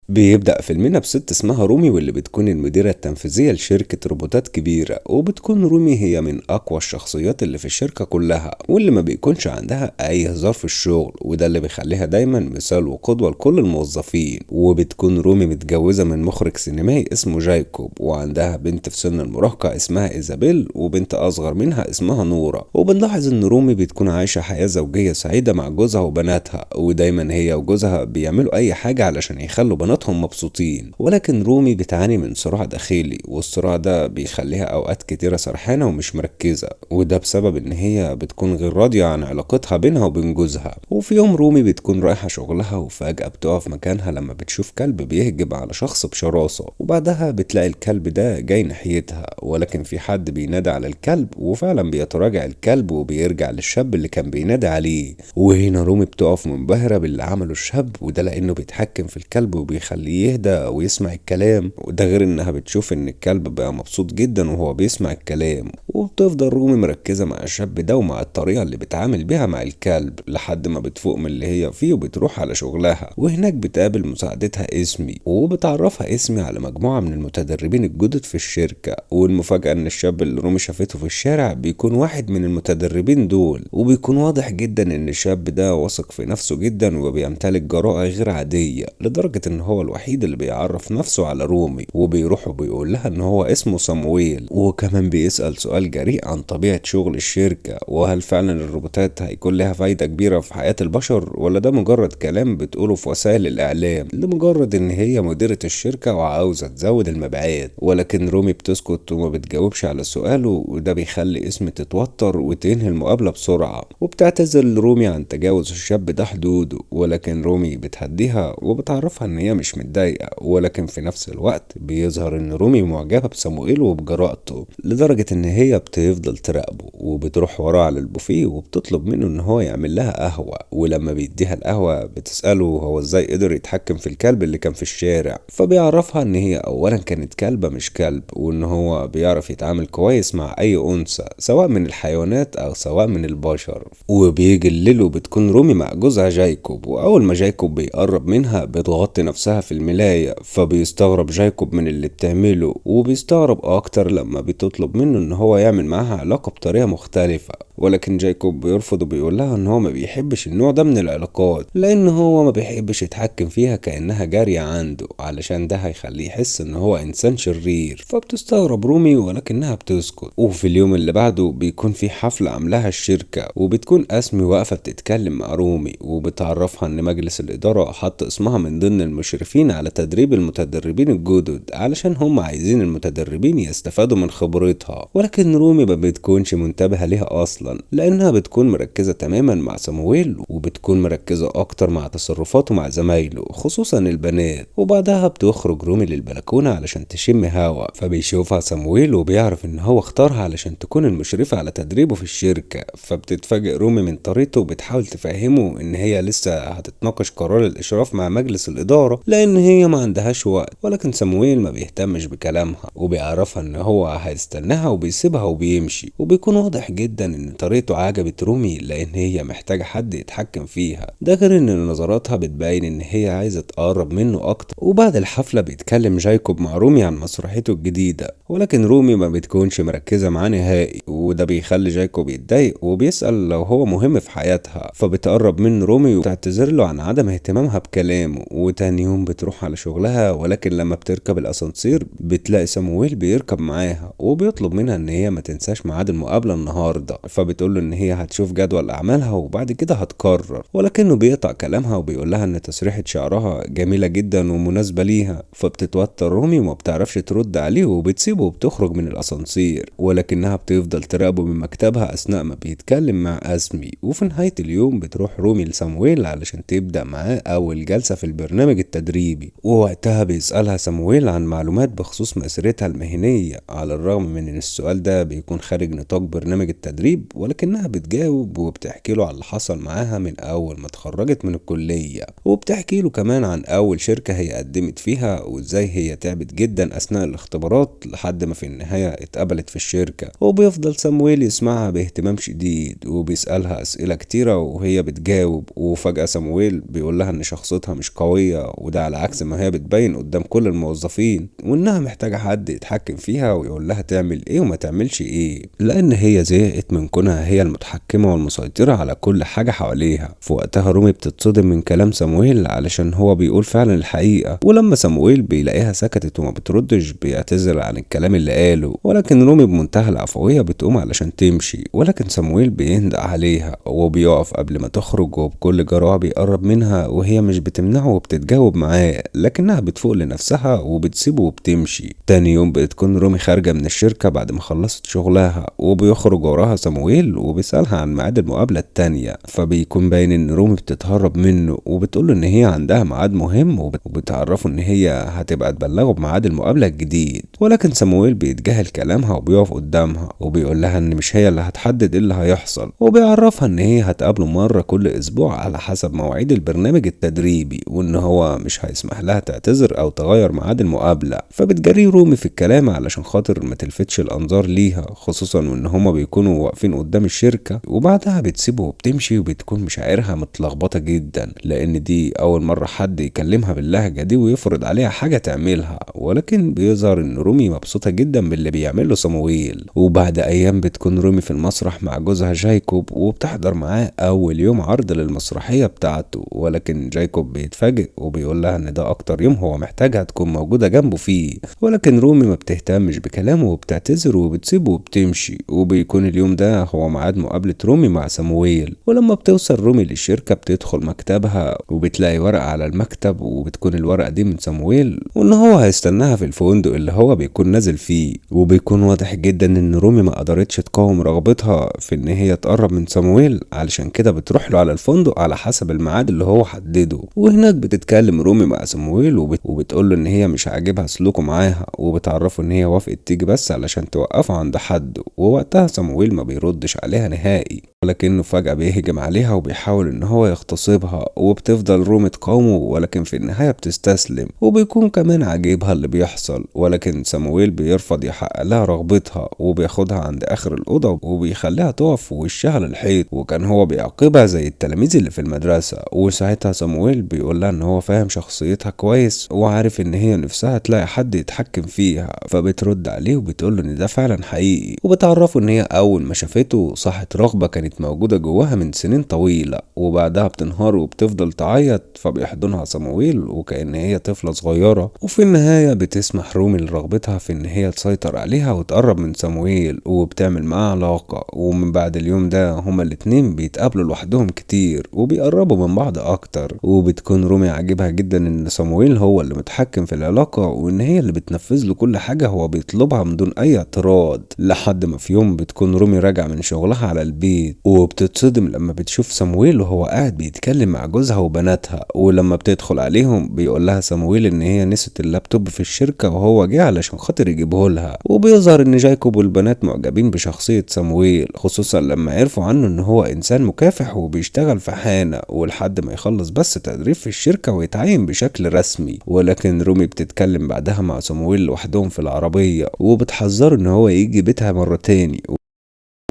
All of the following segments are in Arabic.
بيبدأ فيلمنا بست اسمها رومي، واللي بتكون المديرة التنفيذية لشركة روبوتات كبيرة، وبتكون رومي هي من أقوى الشخصيات اللي في الشركة كلها، واللي ما بيكونش عندها أي هزار في الشغل، وده اللي بيخليها دايما مثال وقدوة لكل الموظفين. وبتكون رومي متجوزة من مخرج سينمائي اسمه جايكوب، وعندها بنت في سن المراهقة اسمها إيزابيل، وبنت أصغر منها اسمها نورا. وبنلاحظ إن رومي بتكون عايشة حياة زوجية سعيدة مع جوزها وبناتها، ودايما هي وجوزها بيعملوا أي حاجة علشان يخلوا بناتهم مبسوطين. ولكن رومي بتعاني من صراع داخلي، والصراع ده بيخليها أوقات كتيرة سرحانة ومش مركزة، وده بسبب إن هي بتكون غير راضية عن علاقتها بينها وبين جوزها. وفي يوم رومي بتكون رايحة شغلها، وفجأة بتقف مكانها لما بتشوف كلب بيهجم على شخص بشراسة، وبعدها بتلاقي الكلب ده جاي ناحيتها، ولكن في حد بينادي على الكلب، وفعلا بيتراجع الكلب وبيرجع للشاب اللي كان بينادي عليه. وهنا رومي بتقف منبهرة باللي عمله الشاب، وده لأنه بيتحكم في الكلب وبيخليه يهدى ويسمع الكلام، وده غير إنها بتشوف إن الكلب بقى مبسوط جدا وهو بيسمع الكلام. وبتفضل رومي مركزة مع الشاب ده ومع الطريقة اللي بتعامل بيها مع الكلب، لحد ما بتفوق من اللي هي فيه وبتروح على شغلها. وهناك بتقابل مساعدتها اسمي، وبتعرفها اسمي على مجموعة من المتدربين الجدد في الشركة. والمفاجأة إن الشاب اللي رومي شافته في الشارع بيكون واحد من المتدربين دول، وبيكون واضح جدا إن الشاب ده واثق في نفسه جدا وبيمتلك جراءة غير عادية، لدرجة إن هو الوحيد اللي بيعرف نفسه على رومي. وبيروح وبيقول لها إن هو اسمه صامويل، وكمان بيسأل سؤال جريء عن طبيعة شغل الشركة، وهل فعلا الروبوتات هيكون لها فايدة كبيرة في حياة البشر، ولا ده مجرد كلام بتقوله في وسائل الإعلام لمجرد إن هي مديرة الشركة وعاوزة تزود المبيعات. ولكن رومي بتسكت وما بتجاوبش على سؤاله، وده بيخلي اسمي تتوتر وتنهي المقابلة بسرعة. وبتعتذر رومي عن تجاوز الشاب ده حدوده، ولكن رومي بتهديها وبتعرفها ان هي مش متضايقة. ولكن في نفس الوقت بيظهر ان رومي معجبة بصموئيل وبجرأته، لدرجة ان هي بتفضل تراقبه، وبتروح وراه على البوفيه وبتطلب منه ان هو يعمل لها قهوة. ولما بيديها القهوة بتسأله هو ازاي قدر يتحكم في الكلب اللي كان في الشارع، فبيعرفها ان هي اولا كانت كلبة مش كلب، وان هو بيعرف يتعامل كويس مع اي انثى سواء من الحيوانات او سواء من البشر. وبيجي الليل وبتكون رومي مع جوزها جايكوب، واول ما جايكوب بيقرب منها بتغطي نفسها في الملاية، فبيستغرب جايكوب من اللي بتعمله، وبيستغرب اكتر لما بتطلب منه ان هو يعمل معاها علاقة بطريقة مختلفة. ولكن جايكوب بيرفض وبيقول لها ان هو ما بيحبش النوع ده من العلاقات، لان هو ما بيحبش يتحكم فيها كأنها جارية عنده، علشان ده هيخليه يحس ان هو انسان شرير. فبتستغرب رومي ولكنها بتسكت. وفي اليوم اللي بعده بيكون في حفلة عاملاها الشركة، وبتكون اسمي واقفة بتتكلم مع رومي، وبتعرفها ان مجلس الادارة حط اسمها من ضمن المشرفين على تدريب المتدربين الجدد، علشان هم عايزين المتدربين يستفادوا من خبرتها. ولكن رومي ما بتكونش منتبهة ليها اصلا، لانها بتكون مركزة تماما مع صامويل، وبتكون مركزة اكتر مع تصرفاته مع زمايله خصوصا البنات. وبعدها بتخرج رومي للبلكونة علشان تشم هوا، فبيشوفها صامويل وبيعرف ان هو اختارها علشان تكون المشرفة على تدريبه في الشركة. فبتتفاجئ رومي من طريقته وبتحاول تفهمه ان هي لسه هتتناقش قرار الاشراف مع مجلس الادارة، لان هي ما عندهاش وقت. ولكن صامويل ما بيهتمش بكلامها، وبيعرفها ان هو هيستناها وبيسيبها وبيمشي. وبيكون واضح جدا ان طريقته عجبت رومي، لان هي محتاجة حد يتحكم فيها. ده غير ان نظراتها بتبين ان هي عايزة تقرب منه اكتر. وبعد الحفلة بيتكلم جايكوب مع رومي عن مسرحيته الجديدة، ولكن رومي ما بتكونش مركزة معاه نهائي، وده بيخلي جايكوب يتضايق وبيسأل لو هو مهم في حياتها. فبتقرب من رومي وتعتذر له عن عدم اهتمامها بكلامه. وتاني يوم بتروح على شغلها، ولكن لما بتركب الاسانسير بتلاقي صامويل بيركب معاها، وبيطلب منها ان هي ما تنساش ميعاد المقابلة النهاردة. فبتقول له ان هي هتشوف جدول اعمالها وبعد كده هتقرر. ولكنه بيقطع كلامها وبيقول لها ان تسريحة شعرها جميلة جدا ومناسبة ليها. فبتتوتر رومي وما بتعرفش ترد عليه، وبتسيبه وبتخرج من الاسانسير. ولكنها بتفضل تراقبه من مكتبها اثناء ما بيتكلم مع اسمي. وفي نهاية اليوم بتروح رومي لصامويل علشان تبدأ معاه اول جلسة في البرنامج التدريبي. ووقتها بيسألها صامويل عن معلومات بخصوص مسيرتها المهنية، على الرغم من ان السؤال ده بيكون خارج نطاق برنامج التدريب. ولكنها بتجاوب وبتحكي له على اللي حصل معاها من اول ما اتخرجت من الكلية، وبتحكي له كمان عن اول شركة هي قدمت فيها وازاي هي تعبت جدا اثناء الاختبارات لحد ما في النهاية اتقبلت في الشركة. وبيفضل سامويل يسمعها باهتمام شديد وبيسألها اسئلة كتيرة وهي بتجاوب، وفجأة سامويل بيقول لها ان شخصيتها مش قوية، وده على عكس ما هي بتبين قدام كل الموظفين، وانها محتاجة حد يتحكم فيها ويقول لها تعمل ايه وما تعملش ايه، لان هي زهقت من كونها هي المتحكمة والمسيطرة على كل حاجة حواليها. في وقتها رومي بتتصدم من كلام سامويل علشان هو بيقول فعلا الحقيقة، ولما سامويل بيلاقيها سكتت وما بتردش بيعتذر عن الكلام اللي قاله، ولكن رومي بمنتهى العفوية بتقوم علشان تمشي، ولكن سامويل بيندق عليها وبيقف قبل ما تخرج، وبكل جراءة بيقرب منها وهي مش بتمنعه وبتتجاوب معاه، لكنها بتفوق لنفسها وبتسيبه وبتمشي. تاني يوم بتكون رومي خارجة من الشركة بعد ما خلصت شغلها، وبيخرج وراها سامويل وبيسألها عن ميعاد المقابلة التانية، فبيكون باين ان رومي بتتهرب منه وبتقوله ان هي عندها ميعاد مهم، وبتعرفه ان هي هتبقى تبلغه بميعاد المقابلة الجديد، ولكن سامويل بيتجاهل كلامها وبيقف قدامها وبيقول لها ان مش هي اللي هتحدد ايه اللي هيحصل، وبيعرفها ان هي هتقابله مرة كل اسبوع على حسب مواعيد البرنامج التدريبي، وان هو مش هيسمح لها تعتذر او تغير ميعاد المقابلة. فبتجري رومي في الكلام علشان خاطر ما تلفتش الانظار ليها، خصوصا وان هما بيكونوا واقفين قدام الشركة، وبعدها بتسيبه وبتمشي، وبتكون مشاعرها متلخبطة جدا لان دي اول مرة حد يكلمها باللهجة دي ويفرض عليها حاجة تعملها، ولكن بيظهر ان رومي مبسوطة جدا باللي بيعمله سامويل. وبعد ايام بتكون رومي في المسرح مع جوزها جايكوب، وبتحضر معاه اول يوم عرض للمسرحية بتاعته، ولكن جايكوب بيتفاجئ وبيقول لها ان ده اكتر يوم هو محتاجها تكون موجودة جنبه فيه، ولكن رومي ما بتهتمش بكلامه وبتعتذر وبتسيبه وبتمشي. وبيكون اليوم ده هو ميعاد مقابلة رومي مع سامويل، ولما بتوصل رومي للشركة بتدخل مكتبها وبتلاقي ورقة على المكتب، وبتكون الورقة دي من سامويل وان هو هيستناها في الفندق اللي هو بيكون نازل فيه. وبيكون واضح جدا ان رومي ما قدرتش تقاوم رغبتها في ان هي تقرب من سامويل، علشان كده بتروح له على الفندق على حسب الميعاد اللي هو حدده. وهناك بتتكلم رومي مع سامويل وبتقول له ان هي مش عاجبها سلوكه معاها، وبتعرفه ان هي وافقت تيجي بس علشان توقفه عند حد. ووقتها سامويل ما بيردش عليها نهائي، ولكنه فجأة بيهجم عليها وبيحاول ان هو يغتصبها، وبتفضل رومي تقاومه ولكن في النهاية بتستسلم، وبيكون كمان عاجبها اللي بيحصل، ولكن سامويل بيرفض يحقق لها رغبتها وبياخدها عند اخر الأوضة وبيخليها تقف في وشها للحيط، وكان هو بيعاقبها زي التلاميذ اللي في المدرسة. وساعتها سامويل بيقول لها ان هو فاهم شخصيتها كويس وعارف ان هي نفسها تلاقي حد يتحكم فيها، فبترد عليه وبتقول له ان ده فعلا حقيقي، وبتعرفه ان هي اول ما شافته صاحت رغبة كانت موجودة جواها من سنين طويلة، وبعدها بتنهار وبتفضل تعيط، فبيحضنها سامويل وكأن هي طفلة صغيرة. وفي النهاية بتسمح رومي لرغبتها في ان هي تسيطر عليها وتقرب من سامويل وبتعمل معاه علاقة. ومن بعد اليوم ده هما الاتنين بيتقابلوا لوحدهم كتير وبيقربوا من بعض اكتر، وبتكون رومي عاجبها جدا ان سامويل هو اللي متحكم في العلاقة وان هي اللي بتنفذ له كل حاجة هو بيطلبها من دون اي اعتراض. لحد ما في يوم بتكون رومي راجعة من شغلها على البيت، وبتتصدم لما بتشوف سامويل وهو قاعد بيتكلم مع جوزها وبناتها. ولما بتدخل عليهم بيقول لها سامويل ان هي نسيت اللابتوب في الشركة وهو جه علشان خاطر يجيبه لها. وبيظهر ان جايكوب والبنات معجبين بشخصية سامويل، خصوصا لما عرفوا عنه ان هو انسان مكافح وبيشتغل في حانة ولحد ما يخلص بس تدريب في الشركة ويتعين بشكل رسمي. ولكن رومي بتتكلم بعدها مع سامويل لوحدهم في العربية وبتحذره ان هو يجي بيتها مرة تاني،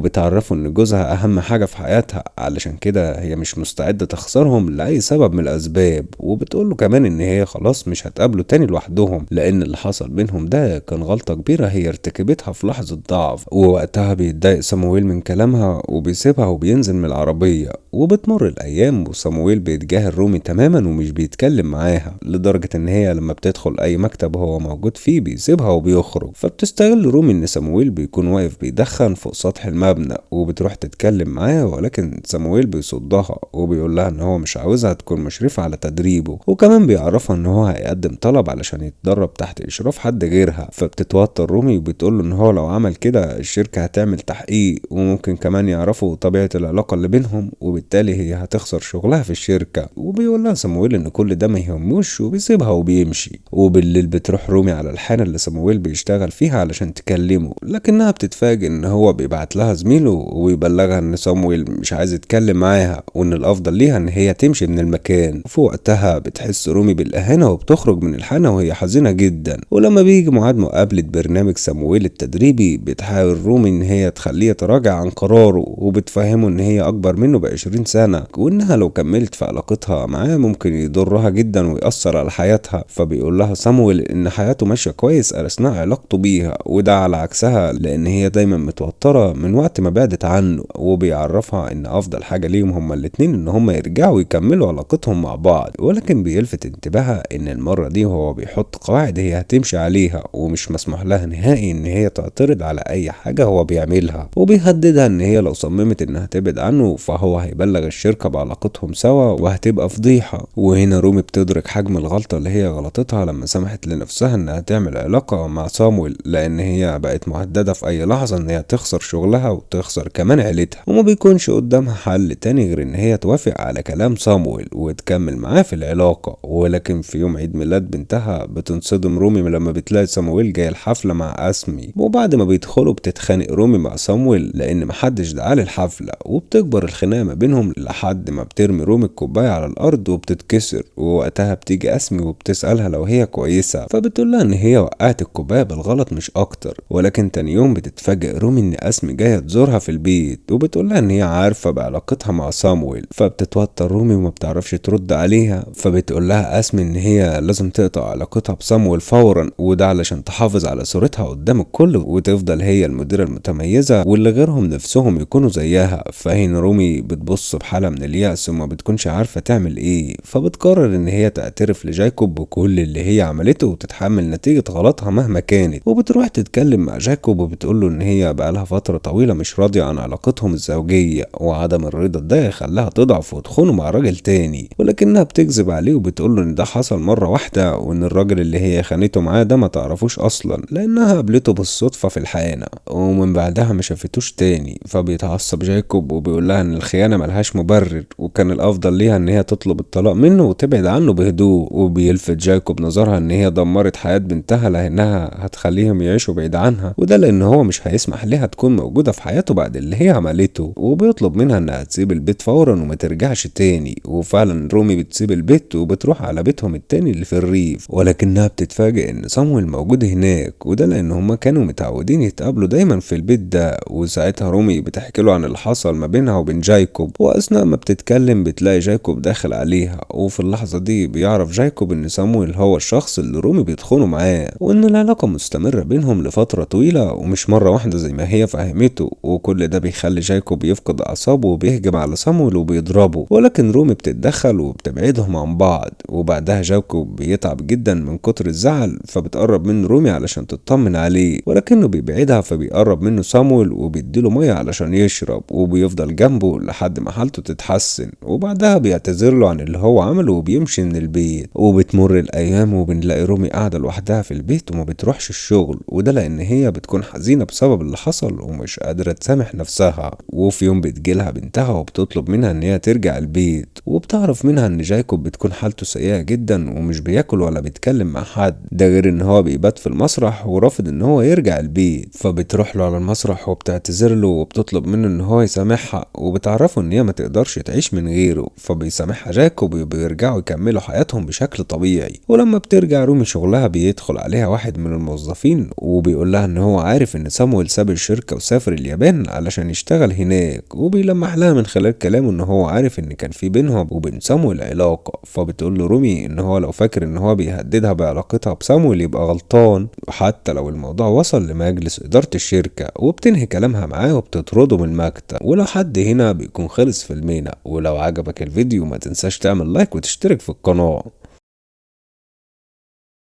وبتعرفه ان جوزها اهم حاجة في حياتها علشان كده هي مش مستعدة تخسرهم لأي سبب من الاسباب. وبتقوله كمان ان هي خلاص مش هتقابله تاني لوحدهم، لان اللي حصل بينهم ده كان غلطة كبيرة هي ارتكبتها في لحظة ضعف. ووقتها بيتضايق سامويل من كلامها وبيسيبها وبينزل من العربية. وبتمر الايام وسامويل بيتجاهل رومي تماما ومش بيتكلم معاها، لدرجة ان هي لما بتدخل اي مكتب هو موجود فيه بيسيبها وبيخرج. فبتستغل رومي ان سامويل بيكون واقف بيدخن فوق سطح المبنى وبتروح تتكلم معاه، ولكن سامويل بيصدها وبيقول لها ان هو مش عاوزها تكون مشرفة على تدريبه، وكمان بيعرفها ان هو هيقدم طلب علشان يتدرب تحت اشراف حد غيرها. فبتتوتر رومي وبتقول له ان هو لو عمل كده الشركة هتعمل تحقيق وممكن كمان يعرفوا طبيعة العلاقة اللي بينهم، وبالتالي هي هتخسر شغلها في الشركة. وبيقول لها سامويل ان كل ده ما يهموش وبيسيبها وبيمشي. وبالليل بتروح رومي على الحانة اللي سامويل بيشتغل فيها علشان تكلمه، لكنها بتتفاجئ ان هو بيبعت لها زميله ويبلغها ان صامويل مش عايز يتكلم معاها وان الافضل ليها ان هي تمشي من المكان. وفي وقتها بتحس رومي بالاهانة وبتخرج من الحانة وهي حزينة جدا. ولما بيجي ميعاد مقابلة برنامج صامويل التدريبي بتحاول رومي ان هي تخليه يتراجع عن قراره، وبتفهمه ان هي اكبر منه ب20 سنة وانها لو كملت في علاقتها معاه ممكن يضرها جدا ويأثر على حياتها. فبيقول لها صامويل ان حياته ماشية كويس اثناء علاقته بيها، وده على عكسها لان هي دايما متوترة من وقت ما بعدت عنه. وبيعرفها ان افضل حاجة ليهم هما الاتنين ان هما يرجعوا يكملوا علاقتهم مع بعض. ولكن بيلفت انتباهها ان المرة دي هو بيحط قواعد هي هتمشي عليها، ومش مسموح لها نهائي ان هي تعترض على اي حاجة هو بيعملها. وبيهددها ان هي لو صممت انها تبعد عنه فهو هيبلغ الشركة بعلاقتهم سوا وهتبقى فضيحة. وهنا رومي بتدرك حجم الغلطة اللي هي غلطتها لما سمحت لنفسها انها تعمل علاقة مع صامويل، لان هي بقت مهددة في اي لحظة ان هي تخسر شغلها وتخسر كمان عيلتها، وما بيكونش قدامها حل تاني غير ان هي توافق على كلام صامويل وتكمل معاه في العلاقة. ولكن في يوم عيد ميلاد بنتها بتنصدم رومي لما بتلاقي صامويل جاي الحفلة مع اسمي. وبعد ما بيدخلوا بتتخانق رومي مع صامويل لان محدش دعاه للحفلة، وبتكبر الخناقة ما بينهم لحد ما بترمي رومي الكوباية على الارض وبتتكسر. ووقتها بتيجي اسمي وبتسألها لو هي كويسة، فبتقول لها ان هي وقعت الكوباية بالغلط مش اكتر. ولكن تاني يوم بتتفاجئ رومي ان اسمي جاية تزورها في البيت وبتقول لها ان هي عارفة بعلاقتها مع صامويل. فبتتوتر رومي وما بتعرفش ترد عليها. فبتقول لها اسمي ان هي لازم تقطع علاقتها بصامويل فورا، وده علشان تحافظ على صورتها قدام الكل وتفضل هي المديرة المتميزة واللي غيرهم نفسهم يكونوا زيها. فهنا رومي بتبص بحالة من اليأس وما بتكونش عارفة تعمل ايه. فبتقرر ان هي تعترف لجايكوب بكل اللي هي عملته وتتحمل نتيجة غلطها مهما كانت. وبتروح تتكلم مع جايكوب وبتقوله ان هي بقالها فترة طويلة مش راضية عن علاقتهم الزوجية، وعدم الرضا ده خلاها تضعف وتخونه مع راجل تاني. ولكنها بتكذب عليه وبتقوله ان ده حصل مرة واحدة، وان الراجل اللي هي خانته معاه ده ما تعرفوش اصلا لانها قابلته بالصدفة في الحانة ومن بعدها ما شافتوش تاني. فبيتعصب جايكوب وبيقول لها ان الخيانة ملهاش مبرر وكان الافضل ليها ان هي تطلب الطلاق منه وتبعد عنه بهدوء. وبيلفت جايكوب نظرها ان هي دمرت حياة بنتها لانها هتخليهم يعيشوا بعيد عنها، وده لان هو مش هيسمح لها تكون موجودة في حياته بعد اللي هي عملته. وبيطلب منها انها تسيب البيت فورا وما ترجعش تاني. وفعلا رومي بتسيب البيت وبتروح على بيتهم التاني اللي في الريف، ولكنها بتتفاجئ ان صامويل موجود هناك، وده لان هما كانوا متعودين يتقابلوا دايما في البيت ده. وساعتها رومي بتحكي له عن اللي حصل ما بينها وبين جايكوب، واثناء ما بتتكلم بتلاقي جايكوب داخل عليها. وفي اللحظة دي بيعرف جايكوب ان صامويل هو الشخص اللي رومي بيتخونه معاه، وان العلاقة مستمرة بينهم لفترة طويلة ومش مرة واحدة زي ما هي فهمته. وكل ده بيخلي جايكوب يفقد اعصابه وبيهجم على صامويل وبيضربه، ولكن رومي بتتدخل وبتبعدهم عن بعض. وبعدها جايكوب بيتعب جدا من كتر الزعل فبتقرب منه رومي علشان تطمن عليه، ولكنه بيبعدها. فبيقرب منه صامويل وبيديله ميه علشان يشرب وبيفضل جنبه لحد ما حالته تتحسن. وبعدها بيعتذر له عن اللي هو عمله وبيمشي من البيت. وبتمر الايام وبنلاقي رومي قاعده لوحدها في البيت وما بتروحش الشغل، وده لان هي بتكون حزينه بسبب اللي حصل ومش قادره تسامح نفسها. وفي يوم بتجيلها بنتها وبتطلب منها ان هي ترجع البيت، وبتعرف منها ان جايكوب بتكون حالته سيئه جدا ومش بياكل ولا بيتكلم مع حد، ده غير ان هو بيبات في المسرح ورافض ان هو يرجع البيت. فبتروح له على المسرح وبتعتذر له وبتطلب منه ان هو يسامحها، وبتعرفه ان هي ما تقدرش تعيش من غيره. فبيسامحها جايكوب وبيرجعوا يكملوا حياتهم بشكل طبيعي. ولما بترجع رومي شغلها بيدخل عليها واحد من الموظفين وبيقول لها ان هو عارف ان صامويل ساب الشركه وسافر اليابان علشان يشتغل هناك، وبيلمح لها من خلال كلامه ان هو عارف ان كان في بينهم وبين صامويل علاقه. فبتقول له رومي ان هو لو فاكر ان هو بيهددها بعلاقتها بصامويل يبقى غلطان، وحتى لو الموضوع وصل لمجلس اداره الشركه. وبتنهي كلامها معاه وبتطرده من المكتب. ولو حد هنا بيكون خلص فيلمنا، ولو عجبك الفيديو ما تنساش تعمل لايك وتشترك في القناه.